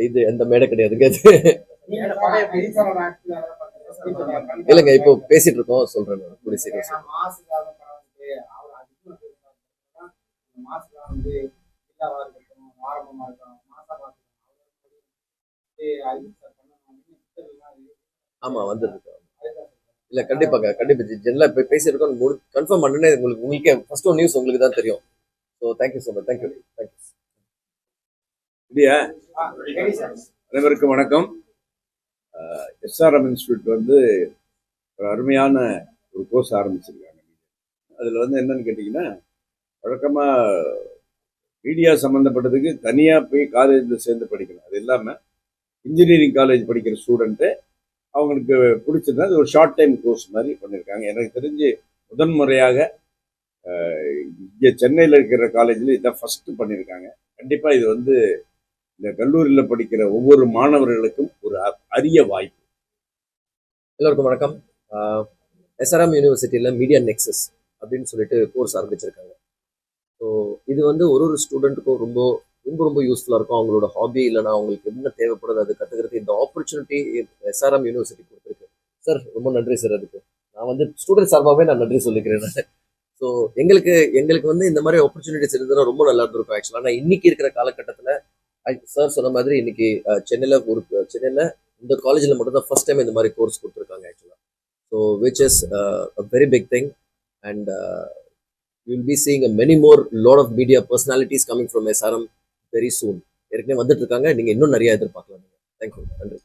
இது எந்த மேடை கிடையாதுங்க அது. இல்லைங்க, இப்போ பேசிட்டு இருக்கோம், சொல்றேன் கூடிய சீக்கிரம். ஆமா வந்துருக்கு. இல்ல கண்டிப்பாங்க, கண்டிப்பா ஜென்ரலா இப்ப பேசியிருக்கோம், கன்ஃபார்ம் பண்ணுனே உங்களுக்கே ஃபர்ஸ்ட் ஒன் நியூஸ் உங்களுக்கு தான் தெரியும். So thank you so much, thank you. இல்லையா, அனைவருக்கும் வணக்கம். எஸ்ஆர்எம் இன்ஸ்டியூட் வந்து ஒரு அருமையான ஒரு கோர்ஸ் ஆரம்பிச்சிருக்காங்க. அதில் வந்து என்னன்னு கேட்டிங்கன்னா, வழக்கமாக மீடியா சம்மந்தப்பட்டதுக்கு தனியாக போய் காலேஜில் சேர்ந்து படிக்கணும். அது இல்லாமல் இன்ஜினியரிங் காலேஜ் படிக்கிற ஸ்டூடெண்ட்டு அவங்களுக்கு பிடிச்சிருந்தா அது ஒரு ஷார்ட் டைம் கோர்ஸ் மாதிரி பண்ணியிருக்காங்க. எனக்கு தெரிஞ்சு முதன்முறையாக இங்கே சென்னையில் இருக்கிற காலேஜில் இதான் ஃபஸ்ட்டு பண்ணியிருக்காங்க. கண்டிப்பாக இது வந்து இந்த கல்லூரியில் படிக்கிற ஒவ்வொரு மாணவர்களுக்கும் ஒரு அரிய வாய்ப்பு. எல்லோருக்கும் வணக்கம். எஸ்ஆர்எம் யூனிவர்சிட்டியில் மீடியா நெக்ஸஸ் அப்படின்னு சொல்லிட்டு கோர்ஸ் ஆரம்பிச்சிருக்காங்க. ஸோ இது வந்து ஒரு ஸ்டூடெண்ட்டுக்கும் ரொம்ப ரொம்ப ரொம்ப யூஸ்ஃபுல்லாக இருக்கும். அவங்களோட ஹாபி இல்லைனா அவங்களுக்கு என்ன தேவைப்படுது அது கற்றுக்கிறதுக்கு இந்த ஆப்பர்ச்சுனிட்டி எஸ்ஆர்எம் யூனிவர்சிட்டி கொடுத்துருக்கு. சார் ரொம்ப நன்றி சார். அதுக்கு நான் வந்து ஸ்டூடெண்ட் சார்பாகவே நான் நன்றி சொல்லிக்கிறேன். ஸோ எங்களுக்கு வந்து இந்த மாதிரி ஆப்பர்ச்சுனிட்டிஸ் இருந்ததுன்னா ரொம்ப நல்லா இருந்திருக்கும் ஆக்சுவலாக. ஆனால் இன்னைக்கு இருக்கிற காலகட்டத்தில் சார் சொன்ன மாதிரி இன்னைக்கு சென்னையில் இந்த காலேஜில் மட்டும்தான் ஃபர்ஸ்ட் டைம் இந்த மாதிரி கோர்ஸ் கொடுத்துருக்காங்க ஆக்சுவலாக. So which is a very big thing. And you will be seeing a many more lot of media personalities coming from SRM very soon. ஏற்கனவே வந்துட்டு இருக்காங்க, நீங்க இன்னும் நிறைய எதிர்பார்க்கலாம். தேங்க்யூ, நன்றி.